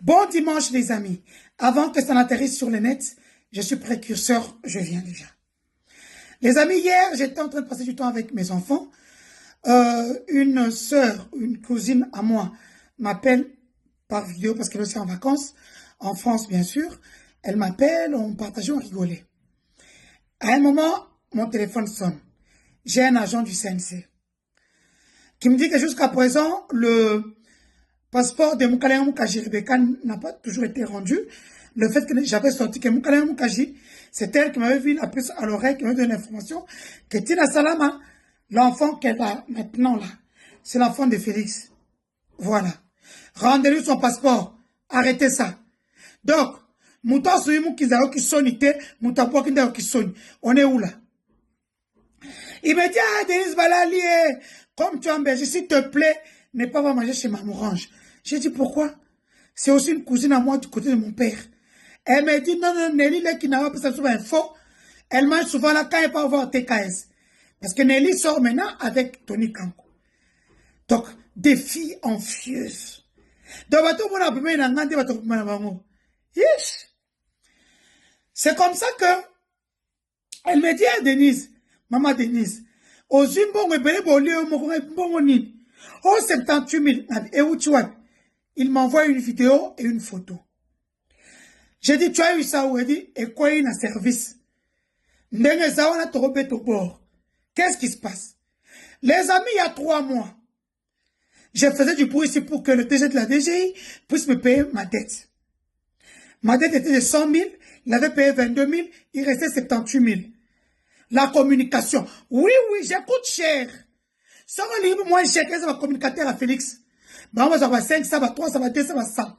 Bon dimanche les amis. Avant que ça n'atterrisse sur le net, je suis précurseur, je viens déjà. Les amis, hier, j'étais en train de passer du temps avec mes enfants. Une sœur, une cousine à moi m'appelle par vidéo parce qu'elle est aussi en vacances, en France bien sûr. Elle m'appelle, on partageait, on rigolait. À un moment, mon téléphone sonne. J'ai un agent du CNC qui me dit que jusqu'à présent, le passeport de Moukalaya Moukaji Rebecca n'a pas toujours été rendu. Le fait que j'avais sorti que Moukalaya Moukaji, c'est elle qui m'avait vu la puce à l'oreille, qui m'avait donné l'information que Tina Salama, l'enfant qu'elle a maintenant là, c'est l'enfant de Félix. Voilà. Rendez-lui son passeport. Arrêtez ça. Donc, Mouta Souyimou Kizaro qui sonne, Mouta Pouakindao qui sonne. On est où là? Il me dit, ah, Denise Balali, comme tu es en Belgique, s'il te plaît, ne pas manger chez Maman Orange. J'ai dit, pourquoi? C'est aussi une cousine à moi du côté de mon père. Elle me dit, non, non, Nelly, qui n'a pas souvent info, elle mange souvent là quand elle peut avoir TKS. Parce que Nelly sort maintenant avec Tony Kanko. Donc, des filles envieuses. Donc, c'est comme ça que elle me dit à Denise, maman Denise, aux Zimbabwe, oh, 78 000. Et où tu vois? Il m'envoie une vidéo et une photo. J'ai dit, tu as eu ça où? Il dit, et quoi, il y a un service? Qu'est-ce qui se passe? Les amis, il y a 3 mois, je faisais du bruit ici pour que le DG de la DGI puisse me payer ma dette. Ma dette était de 100 000, il avait payé 22 000, il restait 78 000. La communication. Oui, oui, j'écoute cher. Ça va livre moins cher que ça va communicateur à Félix. Bah, ça va 5, ça va 3, ça va 2, ça va 100.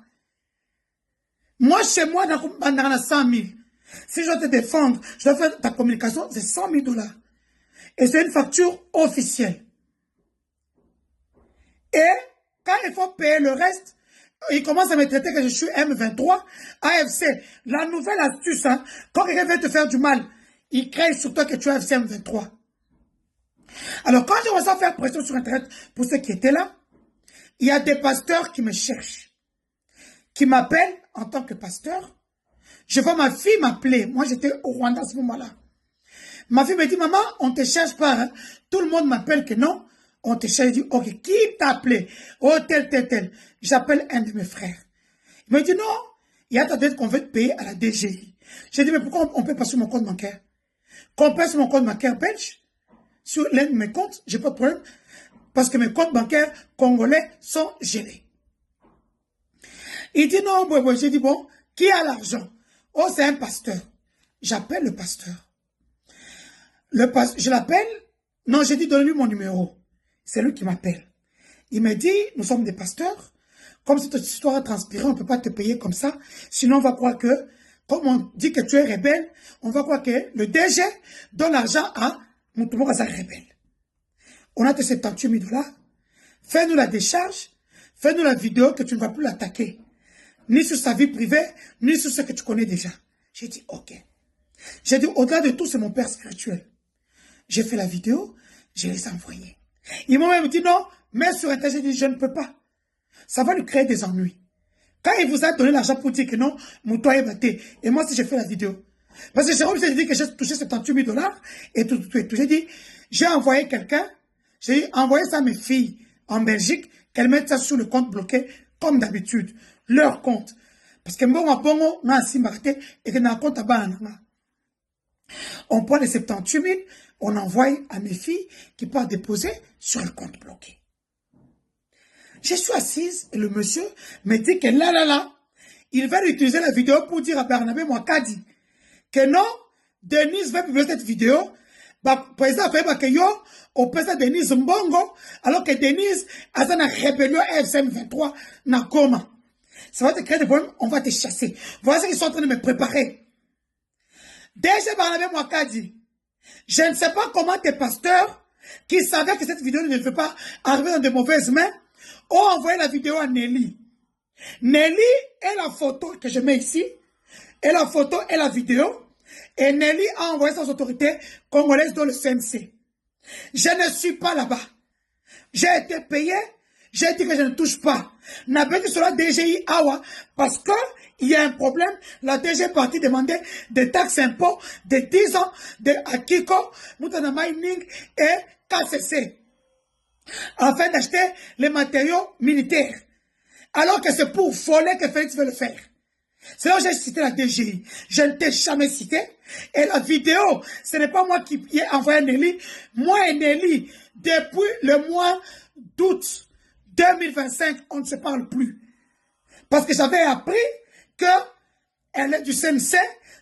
Moi, chez moi, dans 100 000. Si je dois te défendre, je dois faire ta communication, c'est 100 000 $. Et c'est une facture officielle. Et quand il faut payer le reste, il commence à me traiter que je suis M23, AFC. La nouvelle astuce, hein, quand quelqu'un veut te faire du mal, il crée sur toi que tu es AFC M23. Alors quand je ressens faire pression sur Internet pour ceux qui étaient là, il y a des pasteurs qui me cherchent, qui m'appellent en tant que pasteur. Je vois ma fille m'appeler. Moi, j'étais au Rwanda à ce moment-là. Ma fille me dit, maman, on te cherche pas. Hein? Tout le monde m'appelle que non. On te cherche. Je dis, ok, qui t'a appelé? Oh, tel, tel, tel. J'appelle un de mes frères. Il me dit, non, il y a ta dette qu'on veut te payer à la DGI. J'ai dit, mais pourquoi on ne paie pas sur mon compte bancaire? Qu'on paie sur mon compte bancaire belge, sur l'un de mes comptes, j'ai pas de problème. Parce que mes comptes bancaires congolais sont gelés. Il dit, non, bon, j'ai dit, bon, qui a l'argent? Oh, c'est un pasteur. J'appelle le pasteur. Je l'appelle. Non, j'ai dit, donne-lui mon numéro. C'est lui qui m'appelle. Il me dit, nous sommes des pasteurs. Comme cette histoire a transpiré, on ne peut pas te payer comme ça. Sinon, on va croire que, comme on dit que tu es rebelle, on va croire que le DG donne l'argent à Moutoumoukaza rebelle. On a tes 78 000 $. Fais-nous la décharge. Fais-nous la vidéo que tu ne vas plus l'attaquer. Ni sur sa vie privée, ni sur ce que tu connais déjà. J'ai dit, ok. J'ai dit, au-delà de tout, c'est mon père spirituel. J'ai fait la vidéo, je les ai envoyés. Ils m'ont même dit, non, mais sur Internet, j'ai dit, je ne peux pas. Ça va lui créer des ennuis. Quand il vous a donné l'argent pour dire que non, mon toit est batté, et moi, si j'ai fait la vidéo. Parce que Jérôme s'est dit que j'ai touché 78 000 $, et tout. J'ai dit, j'ai envoyé quelqu'un, j'ai envoyé ça à mes filles en Belgique, qu'elles mettent ça sur le compte bloqué, comme d'habitude. Leur compte. Parce que bon, on a et que dans le compte à bas, on prend les 78 000, on envoie à mes filles qui peuvent déposer sur le compte bloqué. Je suis assise et le monsieur me dit que là, il va utiliser la vidéo pour dire à Barnabé Mouakadi que non, Denise va publier cette vidéo. Président fait que yo, au président Denise Mbongo, alors que Denise a une rébellion FCM 23 na coma. Ça va te créer des problèmes, on va te chasser. Voilà ce qu'ils sont en train de me préparer. Déjà Barnabé Mouakadi, je ne sais pas comment tes pasteurs, qui savaient que cette vidéo ne devait pas arriver dans de mauvaises mains, ont envoyé la vidéo à Nelly. Nelly est la photo que je mets ici, et la photo et la vidéo, et Nelly a envoyé ça aux autorités congolaises dans le CNC. Je ne suis pas là-bas. J'ai été payé, J'ai dit que je ne touche pas. N'avez que sur la DGI Awa, parce que il y a un problème. La DG est partie demander des taxes impôts de 10 ans de Akiko, Moutana Mining et KCC, afin d'acheter les matériaux militaires. Alors que c'est pour voler que Félix veut le faire. C'est là où j'ai cité la DGI. Je ne t'ai jamais cité. Et la vidéo, ce n'est pas moi qui ai envoyé Nelly. Moi et Nelly, depuis le mois d'août 2025, on ne se parle plus. Parce que j'avais appris qu'elle est du CNC,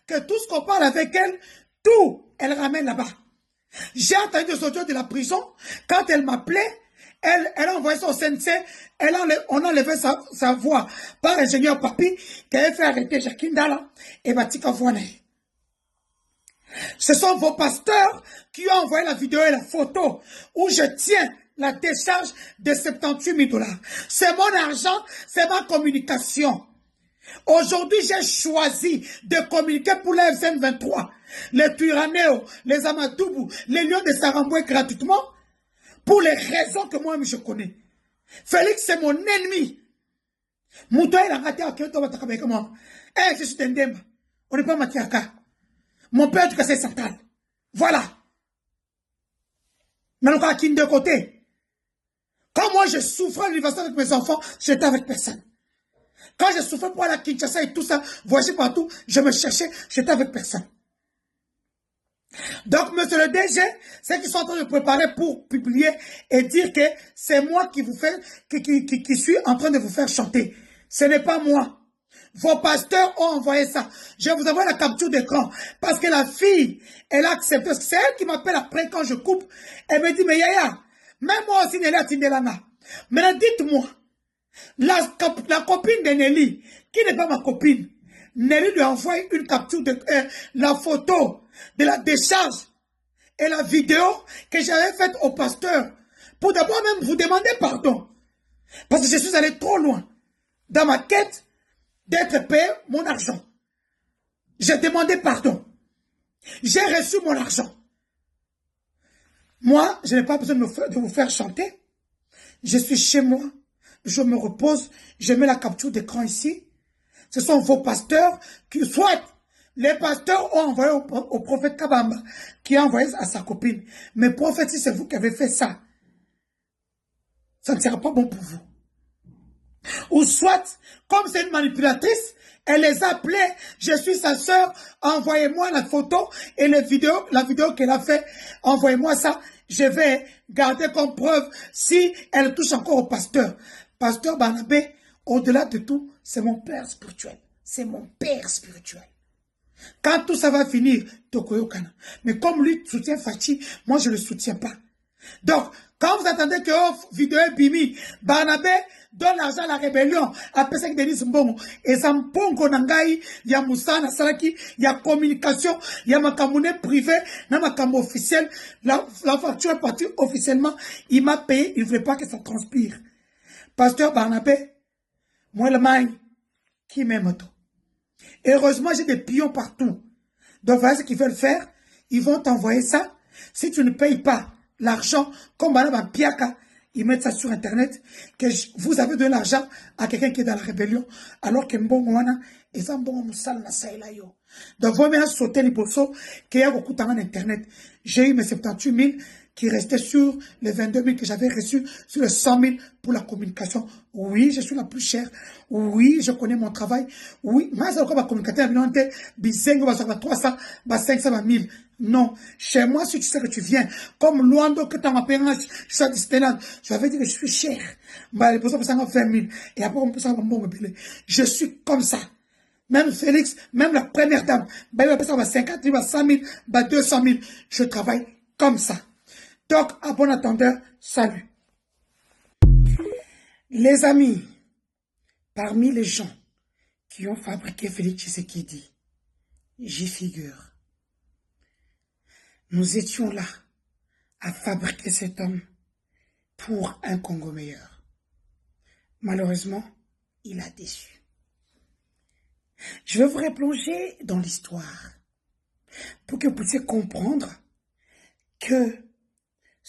que tout ce qu'on parle avec elle, tout, elle ramène là-bas. J'ai entendu des audios de la prison, quand elle m'appelait, elle a envoyé son CNC, on a enlevé sa voix par l'ingénieur Papi, qui avait fait arrêter Jacqueline Dalla et Batika Voine. Ce sont vos pasteurs qui ont envoyé la vidéo et la photo où je tiens la décharge de 78 000 $. C'est mon argent, c'est ma communication. Aujourd'hui, j'ai choisi de communiquer pour la FN23, les Turanéo, les Amadoubou, les Lions de Saramboué gratuitement, pour les raisons que moi-même je connais. Félix, c'est mon ennemi. Moutoua, il a raté à Kyoto, moi. Eh, je suis Tendemba. On n'est pas Matiaka. Mon père, du cas, c'est Santal. Voilà. Mais on a qui de côté. Quand moi, je souffrais à l'université avec mes enfants, j'étais avec personne. Quand je souffrais pour aller à Kinshasa et tout ça, voyager partout, je me cherchais, j'étais avec personne. Donc, monsieur le DG, c'est qu'ils sont en train de préparer pour publier et dire que c'est moi qui vous fais, qui suis en train de vous faire chanter. Ce n'est pas moi. Vos pasteurs ont envoyé ça. Je vous envoie la capture d'écran. Parce que la fille, elle a accepté. C'est elle qui m'appelle après quand je coupe. Elle me dit, mais Yaya, même moi aussi, Nelly a Tindelana. Maintenant, dites-moi, la copine de Nelly, qui n'est pas ma copine, Nelly lui a envoyé une capture de la photo de la décharge et la vidéo que j'avais faite au pasteur pour d'abord même vous demander pardon. Parce que je suis allé trop loin dans ma quête d'être payé mon argent. J'ai demandé pardon. J'ai reçu mon argent. Moi, je n'ai pas besoin de vous faire chanter. Je suis chez moi. Je me repose. Je mets la capture d'écran ici. Ce sont vos pasteurs qui, soit les pasteurs ont envoyé au prophète Kabamba, qui a envoyé à sa copine. Mais prophète, si c'est vous qui avez fait ça, ça ne sera pas bon pour vous. Ou soit, comme c'est une manipulatrice, elle les a appelés, je suis sa sœur, envoyez-moi la photo et la vidéo qu'elle a fait, envoyez-moi ça, je vais garder comme preuve si elle touche encore au pasteur. Pasteur Barnabé, au-delà de tout, c'est mon père spirituel. C'est mon père spirituel. Quand tout ça va finir, Tokoyokana. Mais comme lui soutient Fachi, moi je ne le soutiens pas. Donc, quand vous attendez que vidéo est bimi, Barnabé donne l'argent à la rébellion, après ça que Denis Mbongo, et ça Mbongo Nangaï, il y a Moussa Nasaraki, il y a communication, il y a Makamouné privé, il y a Makamou officiel, la facture est partie officiellement, il m'a payé, il ne voulait pas que ça transpire. Pasteur Barnabé, moi le maï, qui m'aime tout. Heureusement, j'ai des pions partout. Donc, voilà ce qu'ils veulent faire. Ils vont t'envoyer ça. Si tu ne payes pas l'argent, comme Madame Piaka, ils mettent ça sur Internet, que vous avez donné l'argent à quelqu'un qui est dans la rébellion, alors que Mbongoana, et ça Mbongo Moussal na Saïlayo. Donc, vous m'avez sauté les pousseaux, qu'il y a beaucoup de temps en Internet. J'ai eu mes 78 000 qui restaient sur les 22 000 que j'avais reçus, sur les 100 000 pour la communication. Oui, je suis la plus chère. Oui, je connais mon travail. Oui, mais c'est encore ma communication. Bizengo, 300, 500, 1000. Non. Chez moi, si tu sais que tu viens, comme Luando, que tu as ma payant, je suis à Disneyland, je vais dire que je suis cher. Les personnes ça 20 000. Et après, on peut ça, je suis comme ça. Même Félix, même la première dame, ça 50 000, 100 000, 200 000. Je travaille comme ça. Donc, à bon attendeur, salut. Les amis, parmi les gens qui ont fabriqué Félix Tshisekedi, j'y figure. Nous étions là à fabriquer cet homme pour un Congo meilleur. Malheureusement, il a déçu. Je vais vous replonger dans l'histoire pour que vous puissiez comprendre que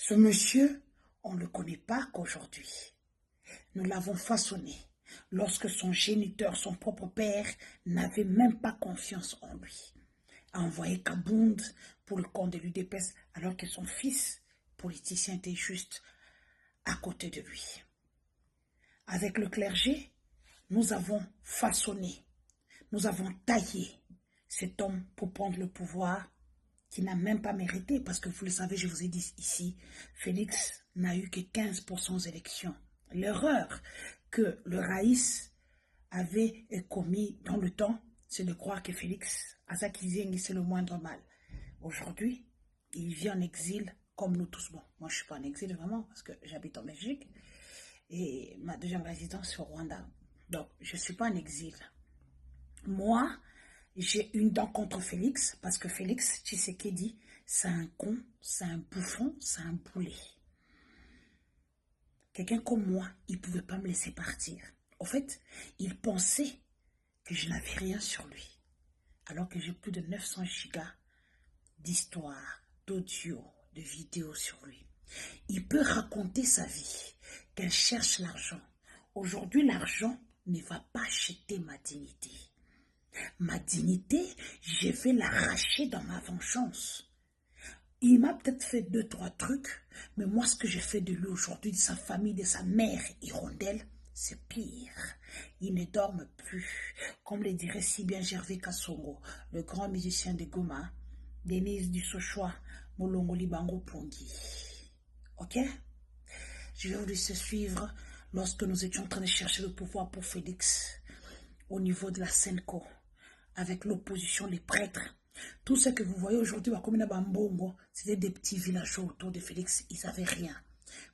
ce monsieur, on ne le connaît pas qu'aujourd'hui. nous l'avons façonné lorsque son géniteur, son propre père, n'avait même pas confiance en lui. A envoyé Kabound pour le compte de l'UDPS alors que son fils, politicien, était juste à côté de lui. Avec le clergé, nous avons façonné, nous avons taillé cet homme pour prendre le pouvoir qui n'a même pas mérité, parce que vous le savez, je vous ai dit ici, Félix n'a eu que 15% aux élections. L'erreur que le Raïs avait commis dans le temps, c'est de croire que Félix Azakizeng, c'est le moindre mal. Aujourd'hui, il vit en exil comme nous tous. Bon, moi je ne suis pas en exil vraiment, parce que j'habite en Belgique, et ma deuxième résidence c'est au Rwanda. Donc, je ne suis pas en exil. Moi, j'ai une dent contre Félix, parce que Félix Tshisekedi, c'est un con, c'est un bouffon, c'est un boulet. Quelqu'un comme moi, il ne pouvait pas me laisser partir. En fait, il pensait que je n'avais rien sur lui, alors que j'ai plus de 900 gigas d'histoire, d'audio, de vidéos sur lui. Il peut raconter sa vie, qu'elle cherche l'argent. Aujourd'hui, l'argent ne va pas acheter ma dignité. Ma dignité, je vais l'arracher dans ma vengeance. Il m'a peut-être fait 2-3 trucs, mais moi, ce que j'ai fait de lui aujourd'hui, de sa famille, de sa mère hirondelle, c'est pire. Il ne dorment plus. Comme le dirait si bien Gervais Kassongo, le grand musicien de Goma, Denise Dussochoa, Molongo Libango Pongi. Ok? Je vais vous laisser suivre lorsque nous étions en train de chercher le pouvoir pour Félix au niveau de la Senco, avec l'opposition, les prêtres. Tout ce que vous voyez aujourd'hui à Komina Bambongo, c'était des petits villageois autour de Félix. Ils n'avaient rien.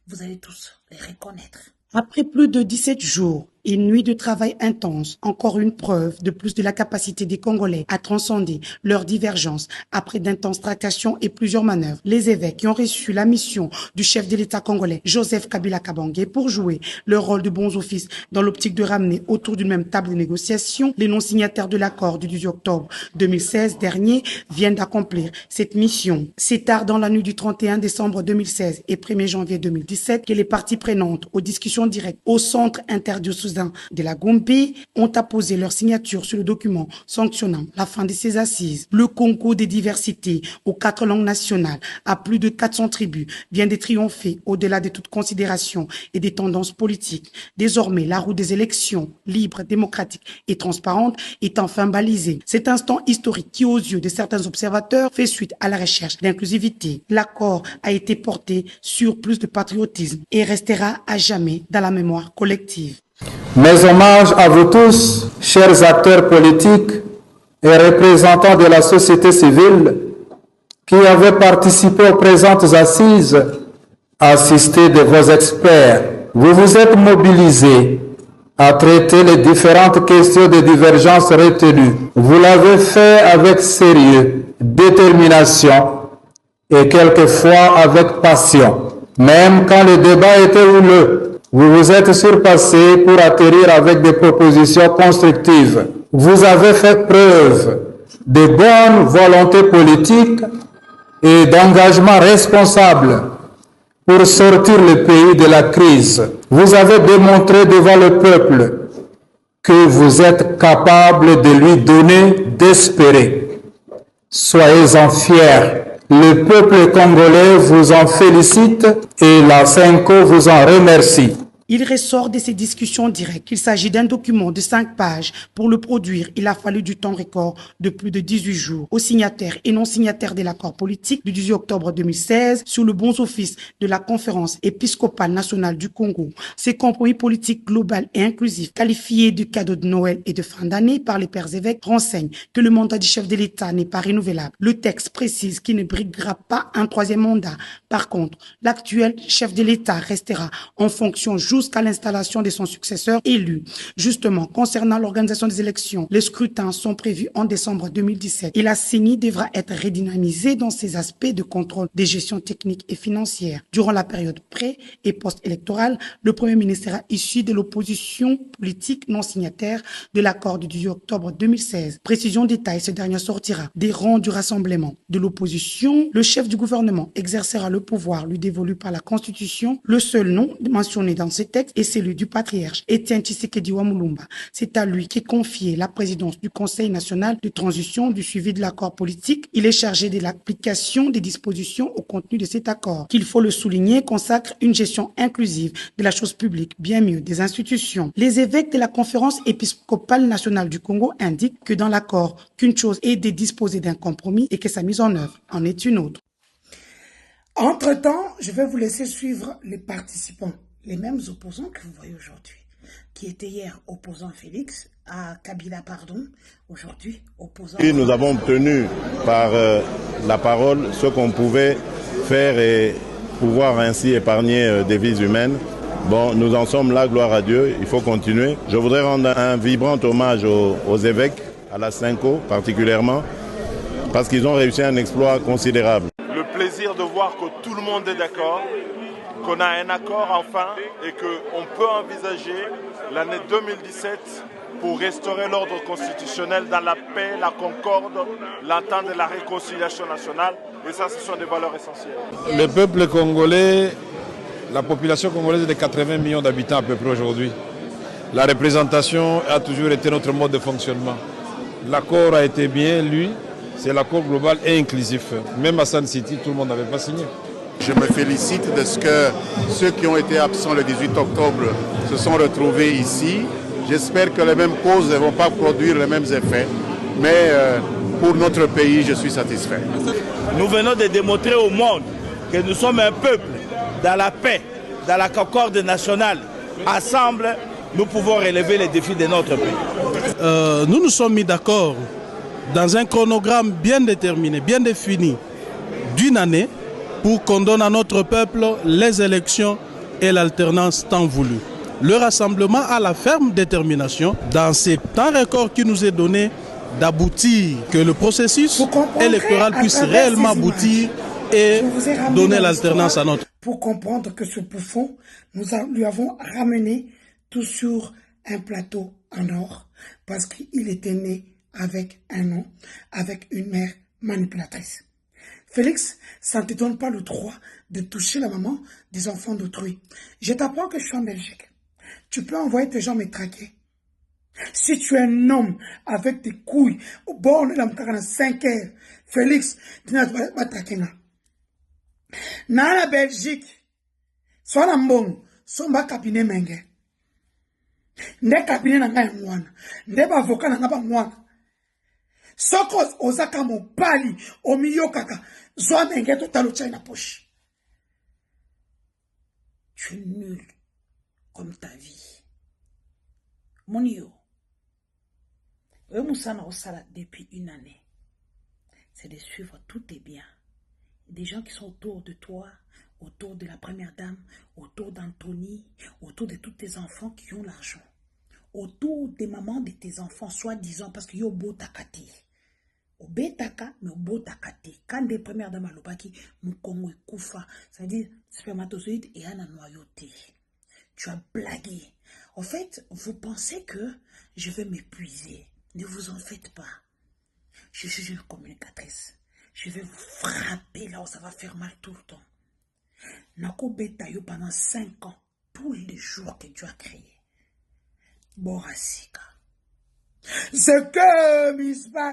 Vous allez tous les reconnaître. Après plus de 17 jours et une nuit de travail intense, encore une preuve de plus de la capacité des Congolais à transcender leurs divergences après d'intenses tractations et plusieurs manœuvres. Les évêques qui ont reçu la mission du chef de l'État congolais, Joseph Kabila Kabange, pour jouer leur rôle de bons offices dans l'optique de ramener autour d'une même table de négociation les non-signataires de l'accord du 18 octobre 2016 dernier viennent d'accomplir cette mission. C'est tard dans la nuit du 31 décembre 2016 et 1er janvier 2017 que les parties prenantes aux discussions directes au centre interdiocésain de la Gombe ont apposé leur signature sur le document sanctionnant la fin de ces assises. Le Congo des diversités aux 4 langues nationales à plus de 400 tribus vient de triompher au-delà de toute considération et des tendances politiques. Désormais, la route des élections libres, démocratiques et transparentes est enfin balisée. Cet instant historique qui, aux yeux de certains observateurs, fait suite à la recherche d'inclusivité. L'accord a été porté sur plus de patriotisme et restera à jamais dans la mémoire collective. Mes hommages à vous tous, chers acteurs politiques et représentants de la société civile qui avez participé aux présentes assises, assistés de vos experts. Vous vous êtes mobilisés à traiter les différentes questions de divergence retenues. Vous l'avez fait avec sérieux, détermination et quelquefois avec passion. Même quand le débat était houleux, vous vous êtes surpassé pour atterrir avec des propositions constructives. Vous avez fait preuve de bonne volonté politique et d'engagement responsable pour sortir le pays de la crise. Vous avez démontré devant le peuple que vous êtes capable de lui donner d'espérer. Soyez-en fiers. Le peuple congolais vous en félicite et la Senco vous en remercie. Il ressort de ces discussions directes qu'il s'agit d'un document de 5 pages. Pour le produire, il a fallu du temps record de plus de 18 jours. Aux signataires et non signataires de l'accord politique du 18 octobre 2016 sur le bon office de la conférence épiscopale nationale du Congo, ces compromis politiques global et inclusif, qualifiés de cadeau de Noël et de fin d'année par les pères évêques, renseignent que le mandat du chef de l'État n'est pas renouvelable. Le texte précise qu'il ne briguera pas un 3e mandat. Par contre, l'actuel chef de l'État restera en fonction jusqu'à l'installation de son successeur élu. Justement, concernant l'organisation des élections, les scrutins sont prévus en décembre 2017 et la CENI devra être redynamisée dans ses aspects de contrôle des gestions techniques et financières. Durant la période pré- et post-électorale, le Premier ministre sera issu de l'opposition politique non signataire de l'accord du 18 octobre 2016. Précision détail, ce dernier sortira des rangs du rassemblement de l'opposition. Le chef du gouvernement exercera le pouvoir lui dévolu par la Constitution. Le seul nom mentionné dans ce texte est celui du patriarche Étienne Tshisekedi Wamulumba. C'est à lui qu'est confiée la présidence du Conseil national de transition du suivi de l'accord politique. Il est chargé de l'application des dispositions au contenu de cet accord, qu'il faut le souligner, consacre une gestion inclusive de la chose publique, bien mieux des institutions. Les évêques de la conférence épiscopale nationale du Congo indiquent que dans l'accord, qu'une chose est de disposer d'un compromis et que sa mise en œuvre en est une autre. Entre-temps, je vais vous laisser suivre les participants, les mêmes opposants que vous voyez aujourd'hui, qui étaient hier opposants à Félix, à Kabila, pardon, aujourd'hui opposants. Et nous avons obtenu par la parole ce qu'on pouvait faire et pouvoir ainsi épargner des vies humaines. Bon, nous en sommes là, gloire à Dieu, il faut continuer. Je voudrais rendre un vibrant hommage aux évêques, à la Cinco particulièrement, parce qu'ils ont réussi un exploit considérable. Le plaisir de voir que tout le monde est d'accord, qu'on a un accord enfin et qu'on peut envisager l'année 2017 pour restaurer l'ordre constitutionnel dans la paix, la concorde, l'entente et la réconciliation nationale. Et ça, ce sont des valeurs essentielles. Le peuple congolais, la population congolaise est de 80 millions d'habitants à peu près aujourd'hui. La représentation a toujours été notre mode de fonctionnement. L'accord a été bien lu. C'est l'accord global et inclusif. Même à Sun City, tout le monde n'avait pas signé. Je me félicite de ce que ceux qui ont été absents le 18 octobre se sont retrouvés ici. J'espère que les mêmes causes ne vont pas produire les mêmes effets. Mais pour notre pays, je suis satisfait. Nous venons de démontrer au monde que nous sommes un peuple dans la paix, dans la concorde nationale. Ensemble, nous pouvons relever les défis de notre pays. Nous nous sommes mis d'accord dans un chronogramme bien déterminé, bien défini, d'une année, pour qu'on donne à notre peuple les élections et l'alternance tant voulue. Le rassemblement a la ferme détermination, dans ces temps records qui nous est donné, d'aboutir, que le processus électoral puisse réellement aboutir et donner l'alternance à notre. Pour comprendre que ce bouffon, nous lui avons ramené tout sur un plateau en or, parce qu'il était né avec un nom, avec une mère manipulatrice. Félix, ça ne te donne pas le droit de toucher la maman des enfants d'autrui. Je t'apprends que je suis en Belgique. Tu peux envoyer tes gens me traquer. Si tu es un homme avec des couilles, au bord de la 45 heures, Félix, tu n'as pas traqué là. Dans la Belgique, soit la mbongo, soit ma cabinet menge. Nde cabinet na nga mwana, nde ba avocat na nga ba mwana. Soko ozaka mobali omiyokaka zwa menge totalo tshai na poche. Tu es nul comme ta vie. Monio, Moussana Osala depuis une année, c'est de suivre tous tes biens. Des gens qui sont autour de toi, autour de la première dame, autour d'Anthony, autour de tous tes enfants qui ont l'argent. Autour des mamans de tes enfants, soi-disant, parce qu'il y a beau takati. Au betaka, mais au beau takati. Quand des premières dames à l'obaki, Moukongo et Koufa, c'est-à-dire spermatozoïde et un noyauté. Tu as blagué. En fait, vous pensez que je vais m'épuiser. Ne vous en faites pas. Je suis une communicatrice. Je vais vous frapper là où ça va faire mal tout le temps. Nako beta yo pendant 5 ans, tous les jours que tu as créé. Borasika. Ce que Miss